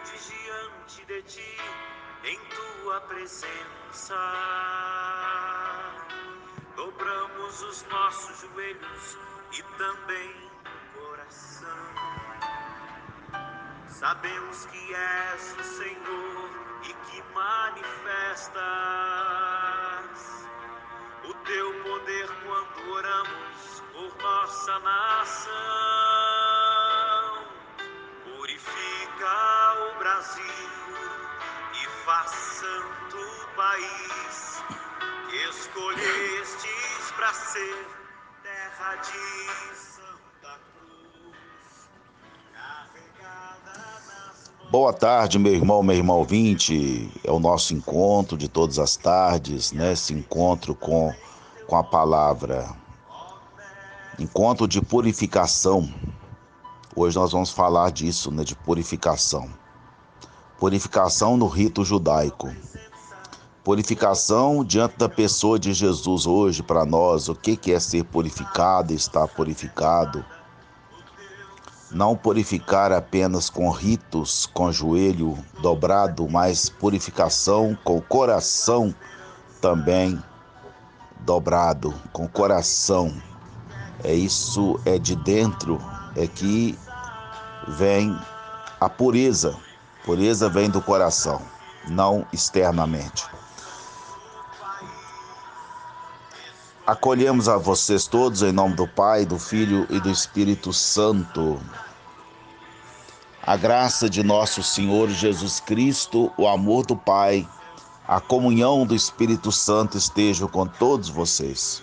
humildes diante de ti, em tua presença. Dobramos os nossos joelhos e também o coração. Sabemos que és o Senhor e que manifestas o teu poder quando oramos por nossa nação. Purifica o Brasil e faz santo o país que escolhestes para ser terra de Santa Cruz, carregada nas mãos. Boa tarde, meu irmão ouvinte. É o nosso encontro de todas as tardes, né? Esse encontro com a palavra. Encontro de purificação. Hoje nós vamos falar disso, né? De purificação. Purificação no rito judaico. Purificação diante da pessoa de Jesus hoje para nós. O que é ser purificado, estar purificado? Não purificar apenas com ritos, com joelho dobrado, mas purificação com o coração também dobrado, com o coração. Isso é de dentro, é que vem a pureza. Pureza vem do coração, não externamente. Acolhemos a vocês todos em nome do Pai, do Filho e do Espírito Santo. A graça de nosso Senhor Jesus Cristo, o amor do Pai, a comunhão do Espírito Santo esteja com todos vocês.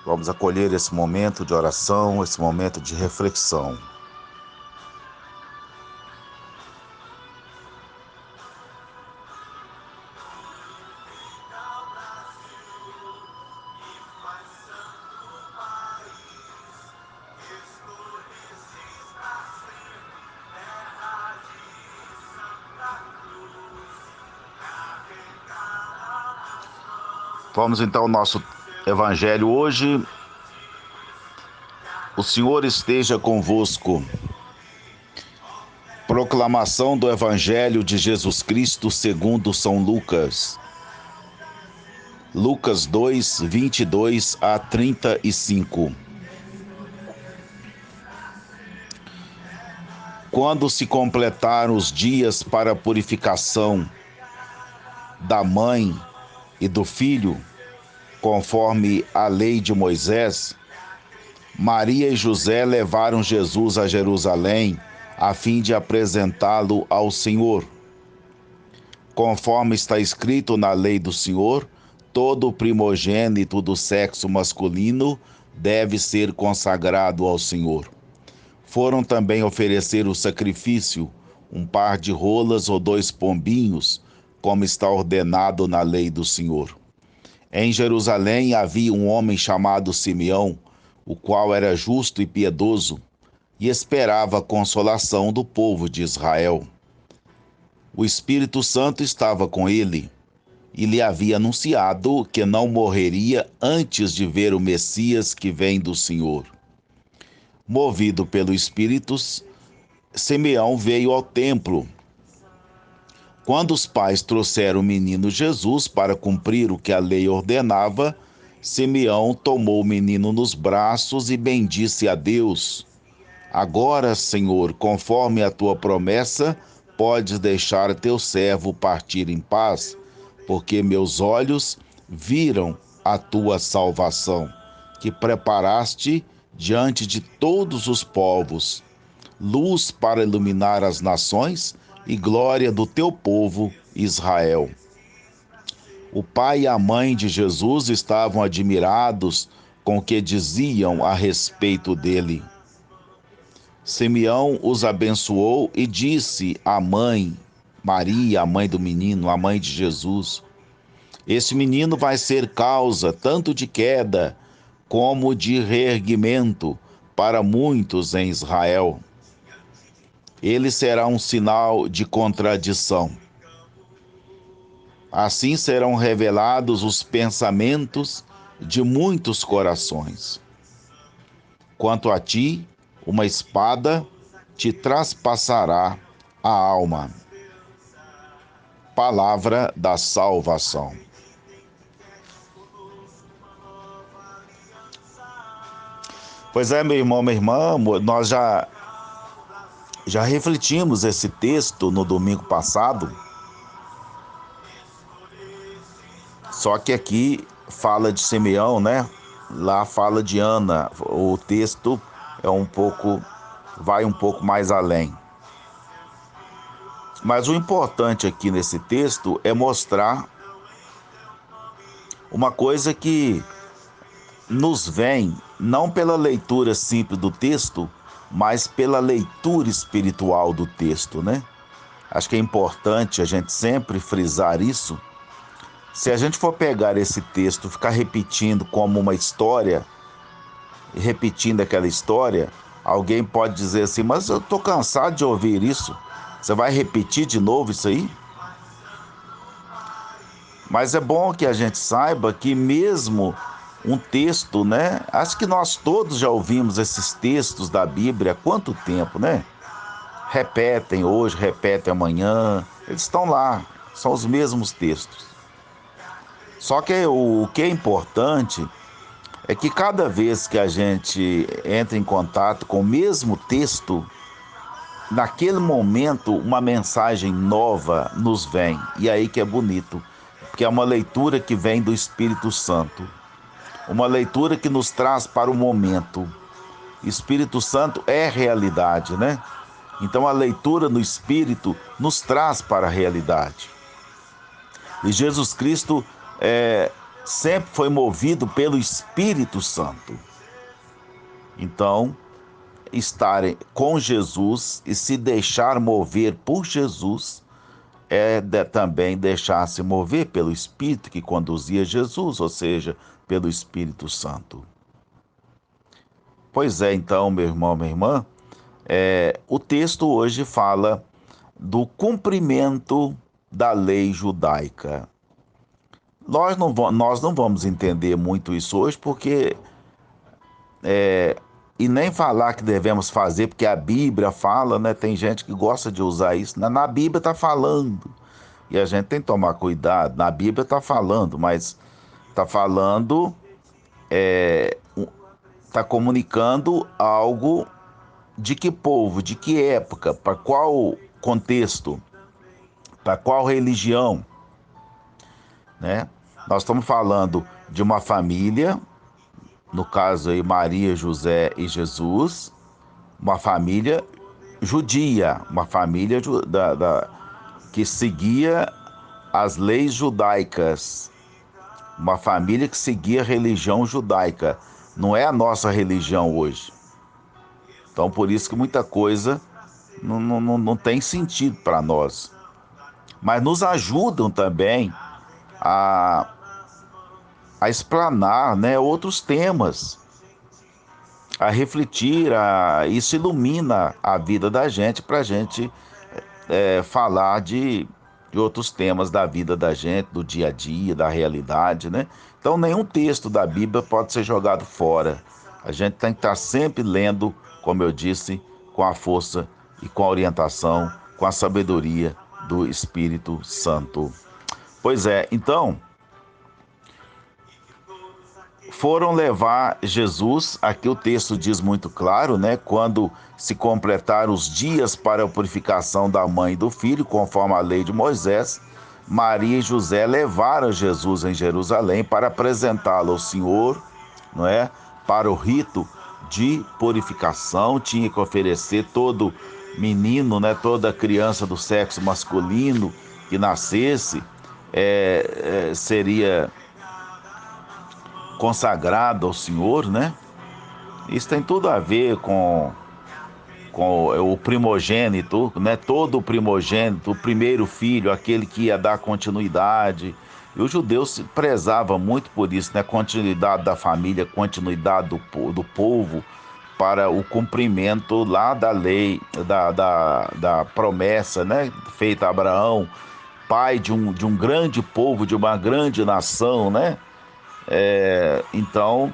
Vamos acolher esse momento de oração, esse momento de reflexão. Vamos então ao nosso evangelho hoje. O Senhor esteja convosco. Proclamação do Evangelho de Jesus Cristo segundo São Lucas. Lucas 2, 22 a 35. Quando se completaram os dias para a purificação da mãe e do filho, conforme a lei de Moisés, Maria e José levaram Jesus a Jerusalém a fim de apresentá-lo ao Senhor. Conforme está escrito na lei do Senhor, todo primogênito do sexo masculino deve ser consagrado ao Senhor. Foram também oferecer o sacrifício, um par de rolas ou 2 pombinhos, como está ordenado na lei do Senhor. Em Jerusalém havia um homem chamado Simeão, o qual era justo e piedoso, e esperava a consolação do povo de Israel. O Espírito Santo estava com ele, e lhe havia anunciado que não morreria antes de ver o Messias que vem do Senhor. Movido pelo Espírito, Simeão veio ao templo. Quando os pais trouxeram o menino Jesus para cumprir o que a lei ordenava, Simeão tomou o menino nos braços e bendisse a Deus. Agora, Senhor, conforme a tua promessa, podes deixar teu servo partir em paz, porque meus olhos viram a tua salvação, que preparaste diante de todos os povos, luz para iluminar as nações e glória do teu povo Israel. O pai e a mãe de Jesus estavam admirados com o que diziam a respeito dele. Simeão os abençoou e disse à mãe, Maria, a mãe do menino, a mãe de Jesus: esse menino vai ser causa tanto de queda como de reerguimento para muitos em Israel. Ele será um sinal de contradição. Assim serão revelados os pensamentos de muitos corações. Quanto a ti, uma espada te traspassará a alma. Palavra da salvação. Pois é, meu irmão, minha irmã, nós já refletimos esse texto no domingo passado, só que aqui fala de Simeão, né? Lá fala de Ana. O texto vai um pouco mais além. Mas o importante aqui nesse texto é mostrar uma coisa que nos vem não pela leitura simples do texto, mas pela leitura espiritual do texto, né? Acho que é importante a gente sempre frisar isso. Se a gente for pegar esse texto, ficar repetindo como uma história, repetindo aquela história, alguém pode dizer assim, mas eu estou cansado de ouvir isso. Você vai repetir de novo isso aí? Mas é bom que a gente saiba que mesmo um texto, né? Acho que nós todos já ouvimos esses textos da Bíblia há quanto tempo, né? Repetem hoje, repetem amanhã. Eles estão lá, são os mesmos textos. Só que o que é importante é que cada vez que a gente entra em contato com o mesmo texto, naquele momento uma mensagem nova nos vem. E aí que é bonito, porque é uma leitura que vem do Espírito Santo. Uma leitura que nos traz para o momento. Espírito Santo é realidade, né? Então a leitura no Espírito nos traz para a realidade. E Jesus Cristo sempre foi movido pelo Espírito Santo. Então, estar com Jesus e se deixar mover por Jesus também deixar-se mover pelo Espírito que conduzia Jesus, ou seja, pelo Espírito Santo. Pois é, então, meu irmão, minha irmã, o texto hoje fala do cumprimento da lei judaica. Nós não vamos entender muito isso hoje, porque e nem falar que devemos fazer, porque a Bíblia fala, né? Tem gente que gosta de usar isso. Na Bíblia está falando. E a gente tem que tomar cuidado. Na Bíblia está falando, mas está falando, está comunicando algo de que povo, de que época, para qual contexto, para qual religião, né? Nós estamos falando de uma família, no caso aí Maria, José e Jesus, uma família judia, uma família que seguia as leis judaicas, uma família que seguia a religião judaica, não é a nossa religião hoje. Então por isso que muita coisa não tem sentido para nós. Mas nos ajudam também a, a explanar, né, outros temas, a refletir, isso ilumina a vida da gente para a gente falar de outros temas da vida da gente, do dia a dia, da realidade, né? Então nenhum texto da Bíblia pode ser jogado fora. A gente tem que estar sempre lendo, como eu disse, com a força e com a orientação, com a sabedoria do Espírito Santo. Pois é, então foram levar Jesus, aqui o texto diz muito claro, né? Quando se completaram os dias para a purificação da mãe e do filho, conforme a lei de Moisés, Maria e José levaram Jesus em Jerusalém para apresentá-lo ao Senhor, não é? Para o rito de purificação, tinha que oferecer todo menino, né? Toda criança do sexo masculino que nascesse seria consagrado ao Senhor, né? Isso tem tudo a ver com o primogênito, né? Todo o primogênito, o primeiro filho, aquele que ia dar continuidade. E os judeus se prezavam muito por isso, né? Continuidade da família, continuidade do povo, para o cumprimento lá da lei, da promessa, né? Feita a Abraão, pai de um grande povo, de uma grande nação, né? Então,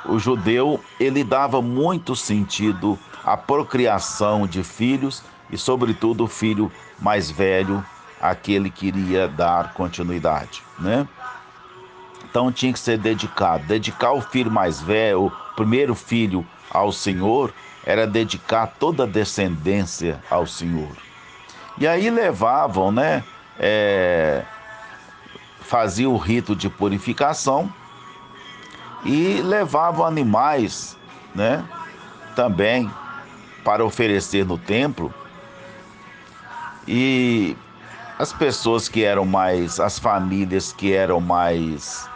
o judeu, ele dava muito sentido à procriação de filhos e, sobretudo, o filho mais velho, aquele que iria dar continuidade, né? Então tinha que ser dedicado. Dedicar o filho mais velho, o primeiro filho ao Senhor, era dedicar toda a descendência ao Senhor. E aí levavam, né? Faziam o rito de purificação e levavam animais, né? Também para oferecer no templo. E as pessoas que eram mais, as famílias que eram mais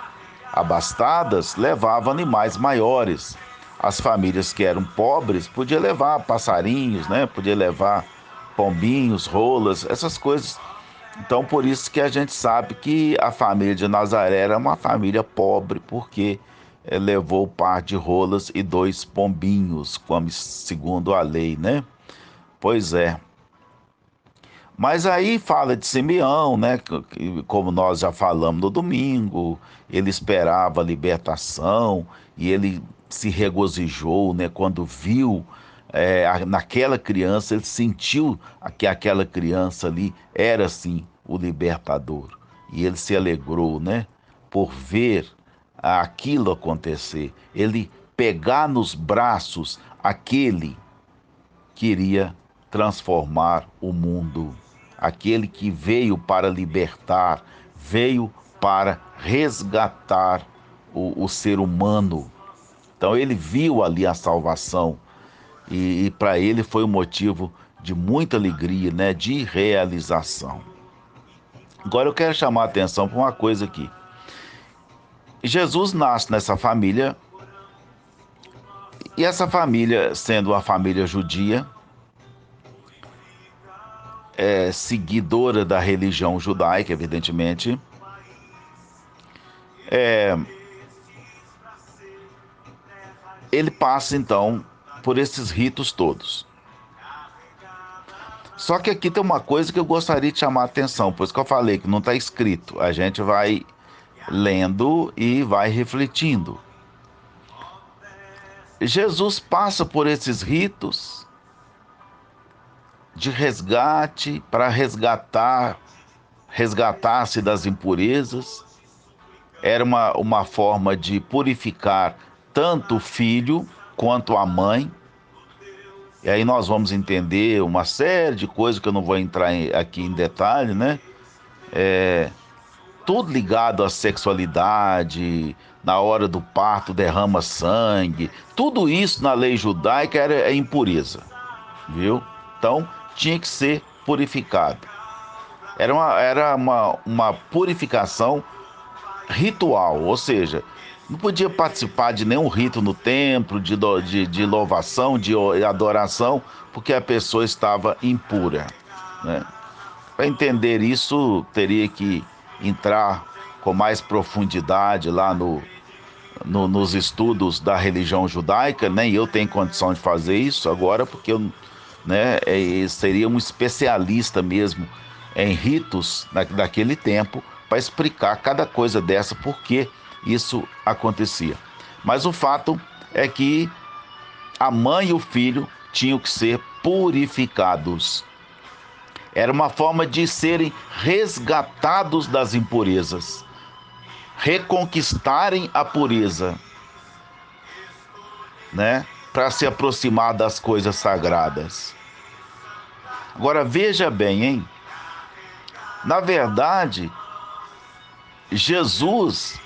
abastadas levavam animais maiores. As famílias que eram pobres podiam levar passarinhos, né? Podia levar pombinhos, rolas, essas coisas. Então, por isso que a gente sabe que a família de Nazaré era uma família pobre, porque levou o par de rolas e 2 pombinhos, como segundo a lei, né? Pois é. Mas aí fala de Simeão, né? Como nós já falamos no domingo, ele esperava a libertação e ele se regozijou, né? Quando viu naquela criança, ele sentiu que aquela criança ali era sim o libertador. E ele se alegrou, né? Por ver aquilo acontecer. Ele pegar nos braços aquele que iria transformar o mundo. Aquele que veio para libertar, veio para resgatar o ser humano. Então ele viu ali a salvação e para ele foi um motivo de muita alegria, né, de realização. Agora eu quero chamar a atenção para uma coisa aqui. Jesus nasce nessa família e essa família, sendo uma família judia, seguidora da religião judaica, evidentemente, ele passa então por esses ritos todos. Só que aqui tem uma coisa que eu gostaria de chamar a atenção, pois que eu falei que não está escrito. A gente vai lendo e vai refletindo. Jesus passa por esses ritos de resgate para resgatar-se das impurezas. Era uma forma de purificar tanto o filho quanto a mãe. E aí nós vamos entender uma série de coisas que eu não vou entrar aqui em detalhe, né? Tudo ligado à sexualidade, na hora do parto derrama sangue. Tudo isso na lei judaica é impureza, viu? Então tinha que ser purificado. Era uma purificação ritual, ou seja, não podia participar de nenhum rito no templo, de louvação, de adoração, porque a pessoa estava impura, né? Para entender isso, teria que entrar com mais profundidade lá nos estudos da religião judaica. Nem eu tenho condição de fazer isso agora, porque eu, né, seria um especialista mesmo em ritos daquele tempo para explicar cada coisa dessa, por que isso acontecia. Mas o fato é que a mãe e o filho tinham que ser purificados. Era uma forma de serem resgatados das impurezas, reconquistarem a pureza, né? Para se aproximar das coisas sagradas. Agora veja bem, hein? Na verdade, Jesus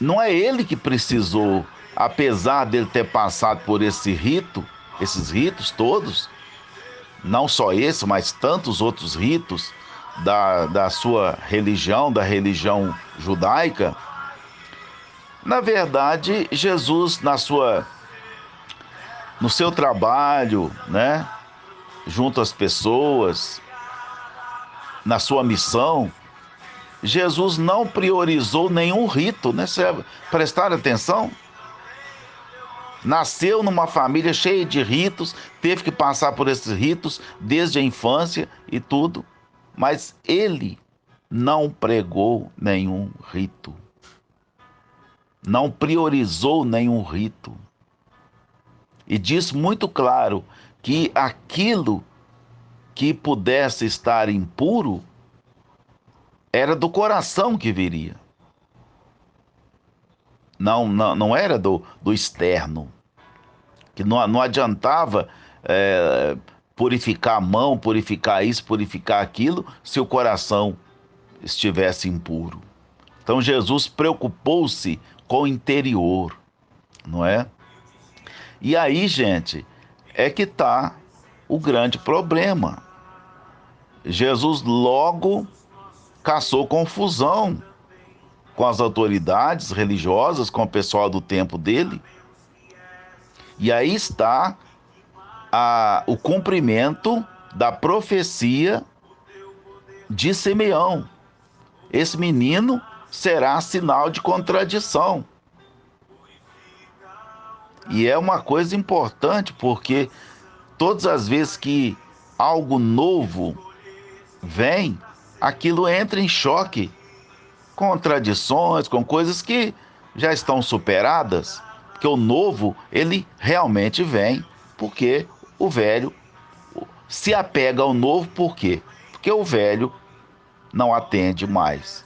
não é ele que precisou, apesar dele ter passado por esses ritos todos, não só esse, mas tantos outros ritos da sua religião, da religião judaica. Na verdade, Jesus, no seu trabalho, né, junto às pessoas, na sua missão, Jesus não priorizou nenhum rito, né? Prestaram atenção? Nasceu numa família cheia de ritos, teve que passar por esses ritos desde a infância e tudo. Mas ele não pregou nenhum rito, não priorizou nenhum rito. E disse muito claro que aquilo que pudesse estar impuro era do coração que viria. Não era do externo. Que não adiantava purificar a mão, purificar isso, purificar aquilo, se o coração estivesse impuro. Então Jesus preocupou-se com o interior, não é? E aí, gente, é que está o grande problema. Jesus logo caçou confusão com as autoridades religiosas, com o pessoal do tempo dele. E aí está o cumprimento da profecia de Simeão. Esse menino será sinal de contradição. E é uma coisa importante, porque todas as vezes que algo novo vem, aquilo entra em choque com tradições, com coisas que já estão superadas, porque o novo, ele realmente vem, porque o velho se apega ao novo, por quê? Porque o velho não atende mais.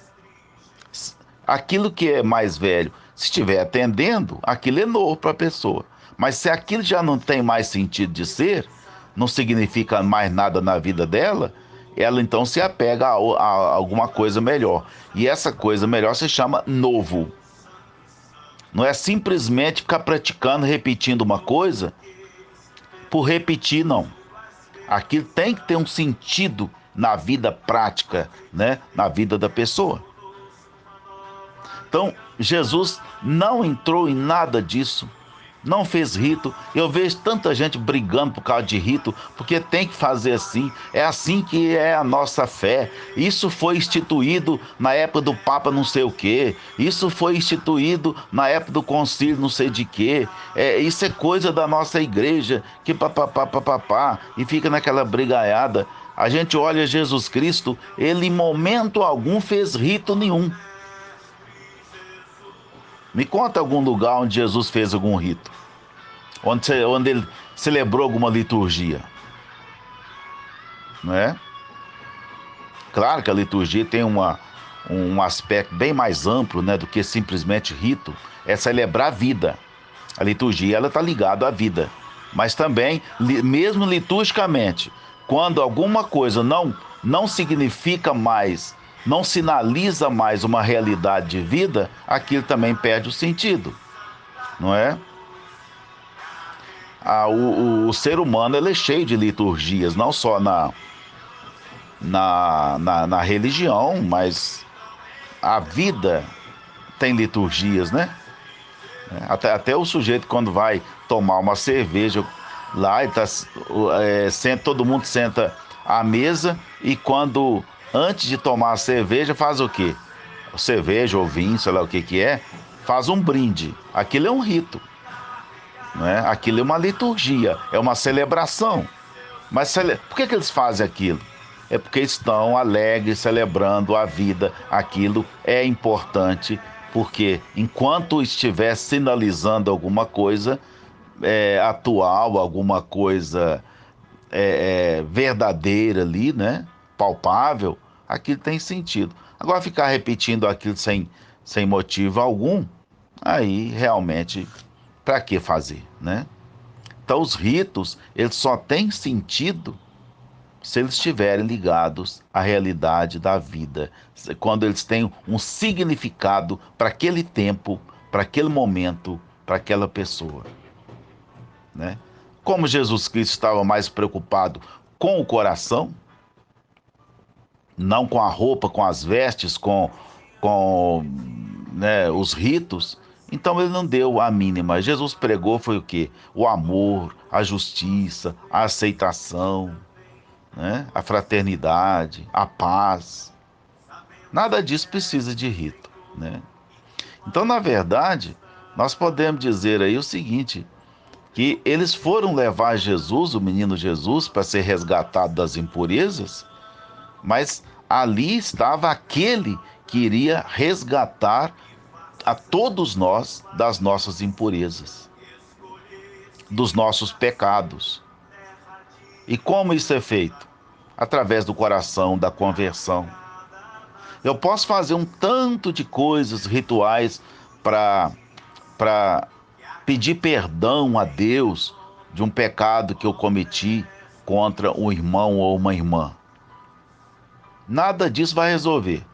Aquilo que é mais velho, se estiver atendendo, aquilo é novo para a pessoa. Mas se aquilo já não tem mais sentido de ser, não significa mais nada na vida dela, ela então se apega a alguma coisa melhor. E essa coisa melhor se chama novo. Não é simplesmente ficar praticando, repetindo uma coisa por repetir, não. Aquilo tem que ter um sentido na vida prática, né? Na vida da pessoa. Então, Jesus não entrou em nada disso, não fez rito. Eu vejo tanta gente brigando por causa de rito, porque tem que fazer assim. É assim que é a nossa fé. Isso foi instituído na época do Papa não sei o quê. Isso foi instituído na época do concílio não sei de quê. Isso é coisa da nossa igreja, que papapá, e fica naquela brigaiada. A gente olha Jesus Cristo, ele em momento algum fez rito nenhum. Me conta algum lugar onde Jesus fez algum rito, onde ele celebrou alguma liturgia, não é? Claro que a liturgia tem um aspecto bem mais amplo, né, do que simplesmente rito. É celebrar a vida. A liturgia ela está ligada à vida, mas também, mesmo liturgicamente, quando alguma coisa não significa mais, não sinaliza mais uma realidade de vida, aquilo também perde o sentido, não é? O ser humano ele é cheio de liturgias, não só na religião, mas a vida tem liturgias, né? Até o sujeito, quando vai tomar uma cerveja lá, ele todo mundo senta à mesa e antes de tomar a cerveja, faz o quê? Cerveja ou vinho, sei lá o que é, faz um brinde. Aquilo é um rito, né? Aquilo é uma liturgia, é uma celebração. Mas por que eles fazem aquilo? É porque estão alegres, celebrando a vida. Aquilo é importante, porque enquanto estiver sinalizando alguma coisa atual, alguma coisa verdadeira ali, né? Palpável, aquilo tem sentido. Agora ficar repetindo aquilo sem motivo algum, aí realmente, para que fazer, né? Então os ritos, eles só têm sentido se eles estiverem ligados à realidade da vida, quando eles têm um significado para aquele tempo, para aquele momento, para aquela pessoa, né? Como Jesus Cristo estava mais preocupado com o coração, não com a roupa, com as vestes, com né, os ritos, então ele não deu a mínima. Jesus pregou foi o quê? O amor, a justiça, a aceitação, né? A fraternidade, a paz. Nada disso precisa de rito, né? Então, na verdade, nós podemos dizer aí o seguinte, que eles foram levar Jesus, o menino Jesus, para ser resgatado das impurezas, Mas ali estava aquele que iria resgatar a todos nós das nossas impurezas, dos nossos pecados. E como isso é feito? Através do coração, da conversão. Eu posso fazer um tanto de coisas, rituais, para pedir perdão a Deus de um pecado que eu cometi contra um irmão ou uma irmã. Nada disso vai resolver.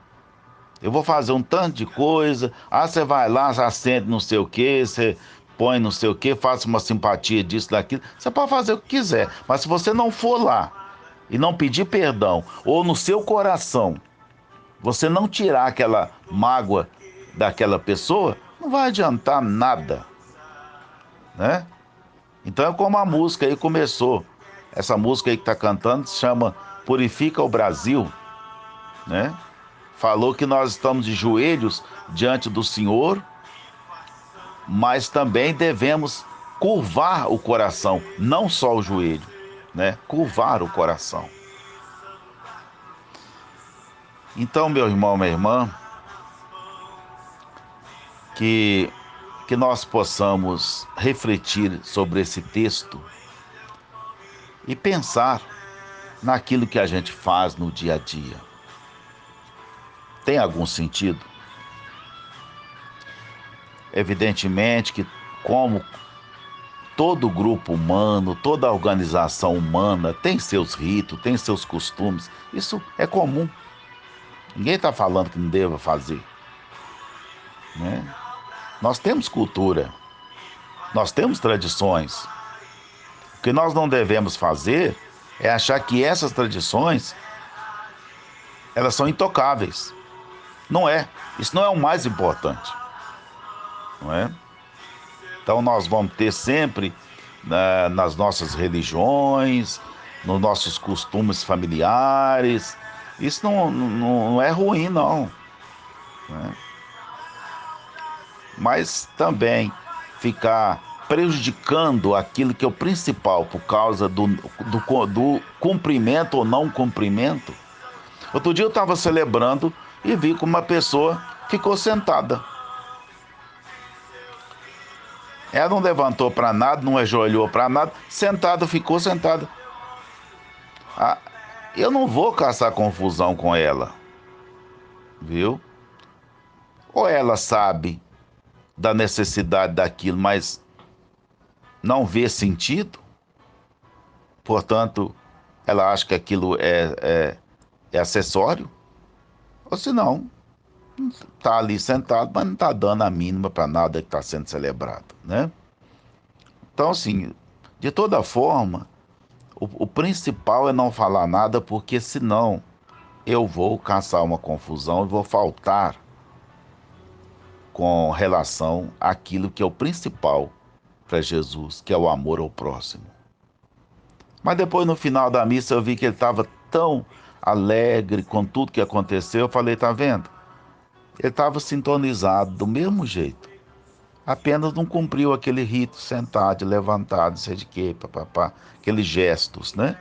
Eu vou fazer um tanto de coisa. Você vai lá, acende não sei o que, você põe não sei o que, faça uma simpatia disso, daquilo. Você pode fazer o que quiser. Mas se você não for lá e não pedir perdão, ou no seu coração, você não tirar aquela mágoa daquela pessoa, não vai adiantar nada, né? Então é como a música aí começou. Essa música aí que está cantando se chama Purifica o Brasil, né? Falou que nós estamos de joelhos diante do Senhor, mas também devemos curvar o coração, não só o joelho, né? Curvar o coração. Então, meu irmão, minha irmã, que nós possamos refletir sobre esse texto e pensar naquilo que a gente faz no dia a dia. Tem algum sentido? Evidentemente que, como todo grupo humano, toda organização humana tem seus ritos, tem seus costumes, isso é comum. Ninguém está falando que não deva fazer, né? Nós temos cultura, nós temos tradições. O que nós não devemos fazer é achar que essas tradições elas são intocáveis. Não é. Isso não é o mais importante, não é? Então nós vamos ter sempre nas nossas religiões, nos nossos costumes familiares. Isso não é ruim, não, né? Mas também ficar prejudicando aquilo que é o principal por causa do cumprimento ou não cumprimento. Outro dia eu estava celebrando e vi que uma pessoa ficou sentada. Ela não levantou para nada, não ajoelhou para nada, sentada, ficou sentada. Ah, eu não vou caçar confusão com ela, viu? Ou ela sabe da necessidade daquilo, mas não vê sentido, portanto, ela acha que aquilo é acessório, ou se não, está ali sentado, mas não está dando a mínima para nada que está sendo celebrado, né? Então, assim, de toda forma, o principal é não falar nada, porque senão eu vou causar uma confusão e vou faltar com relação àquilo que é o principal para Jesus, que é o amor ao próximo. Mas depois, no final da missa, eu vi que ele estava tão alegre com tudo que aconteceu. Eu falei, tá vendo? Ele estava sintonizado do mesmo jeito. Apenas não cumpriu aquele rito sentado, levantado, sei de quê, papapá, aqueles gestos, né?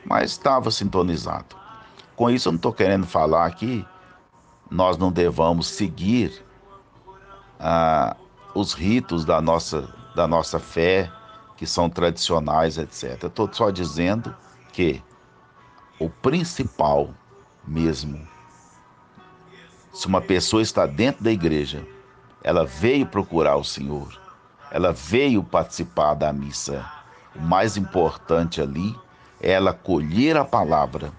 Mas estava sintonizado. Com isso, eu não estou querendo falar que nós não devamos seguir os ritos da nossa fé, que são tradicionais, etc. Eu estou só dizendo que o principal mesmo, se uma pessoa está dentro da igreja, ela veio procurar o Senhor, ela veio participar da missa. O mais importante ali é ela colher a palavra,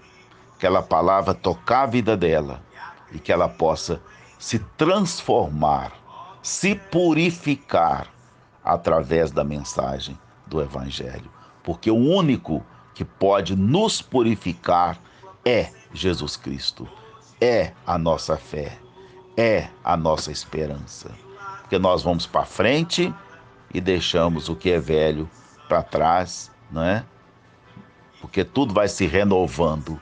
aquela palavra tocar a vida dela e que ela possa se transformar, se purificar através da mensagem do Evangelho. Porque o único que pode nos purificar é Jesus Cristo, é a nossa fé, é a nossa esperança. Porque nós vamos para frente e deixamos o que é velho para trás, não é? Porque tudo vai se renovando.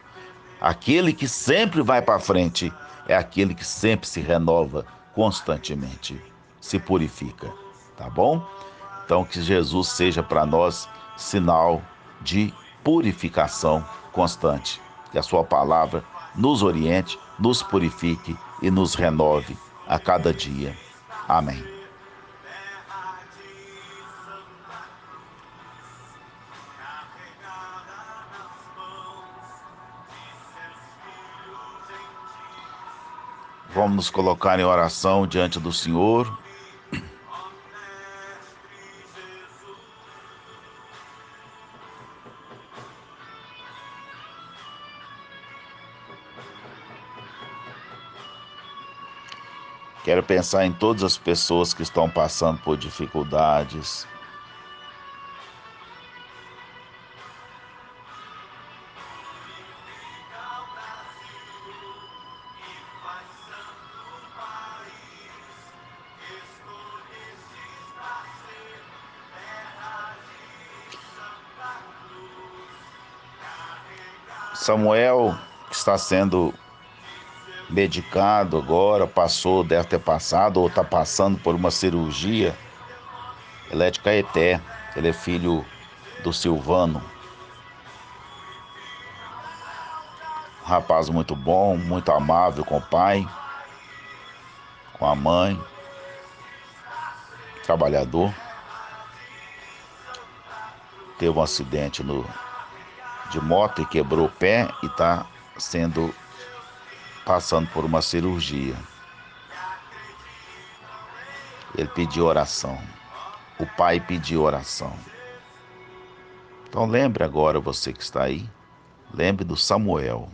Aquele que sempre vai para frente é aquele que sempre se renova constantemente, se purifica, tá bom? Então que Jesus seja para nós sinal de purificação constante, que a sua palavra nos oriente, nos purifique e nos renove a cada dia. Amém. Terra de Santa Cruz, carregada nas mãos de seus filhos gentis. Vamos nos colocar em oração diante do Senhor. Ó Mestre Jesus, Quero pensar em todas as pessoas que estão passando por dificuldades. purifica o Brasil e faz santo o país. Escolhestes pra ser terra de Santa Cruz, carregada Samuel, que está sendo de seus medicado agora, deve ter passado ou está passando por uma cirurgia. Ele é de Caeté, ele é filho do Silvano. Um rapaz muito bom, muito amável com o pai, com a mãe, trabalhador. Teve um acidente de moto e quebrou o pé e está passando por uma cirurgia. Ele pediu oração. O pai pediu oração. Então lembre agora, você que está aí, lembre do Samuel.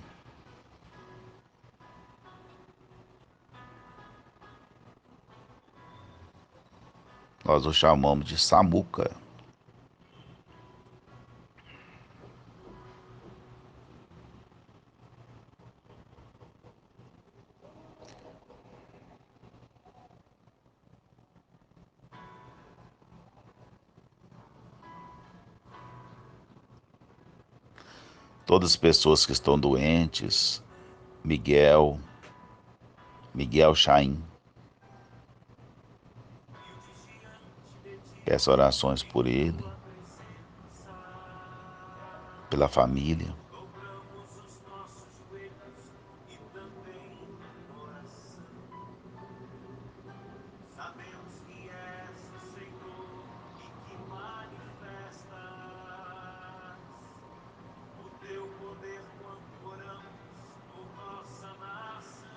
Nós o chamamos de Samuca. Todas as pessoas que estão doentes, Miguel Chaim, peço orações por ele, pela família. dobramos os nossos joelhos e também oração. Sabemos que és o Senhor e que manifestas o teu poder quando oramos por nossa nação.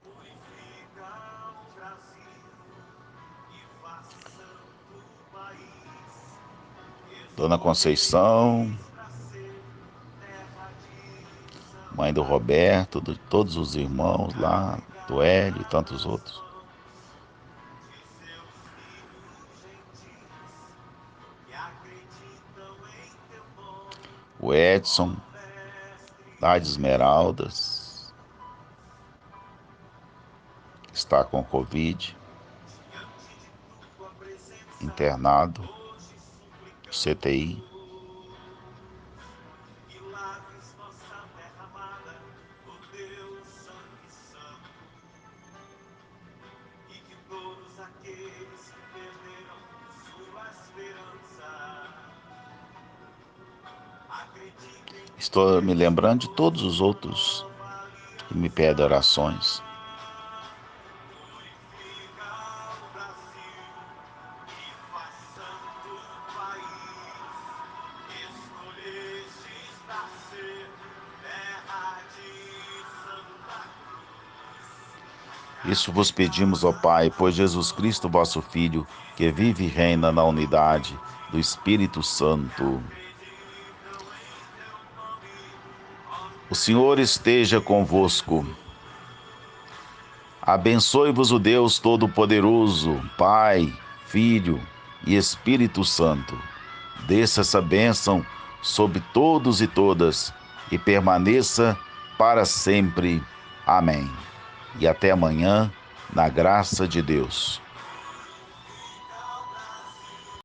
Purifica o Brasil e faz santo o país. Dona Conceição, Escolhestes pra ser terra de mãe do Santa Roberto, de todos os irmãos lá, do Hélio e tantos outros. de seus filhos gentis que acreditam em teu nome, O Edson, Mestre lá de Esmeraldas, está com Covid, diante de tua presença. internado, Hoje suplicamos CTI. que laves nossa terra amada no teu sangue santo e que todos aqueles que perderam sua esperança acreditem Estou que me és lembrando de Deus todos os de outros nova que me pedem aliança. orações. Purifica o Brasil e faz santo o país. Escolhestes pra ser terra de Santa Cruz. Isso vos pedimos, ó Pai, por Jesus Cristo, vosso Filho, que vive e reina na unidade do Espírito Santo. Acreditam em teu nome, O Senhor esteja convosco. Abençoe-vos o Deus Todo-Poderoso, Pai, Filho e Espírito Santo. Desça essa bênção sobre todos e todas e permaneça para sempre. Amém. E até amanhã, na graça de Deus.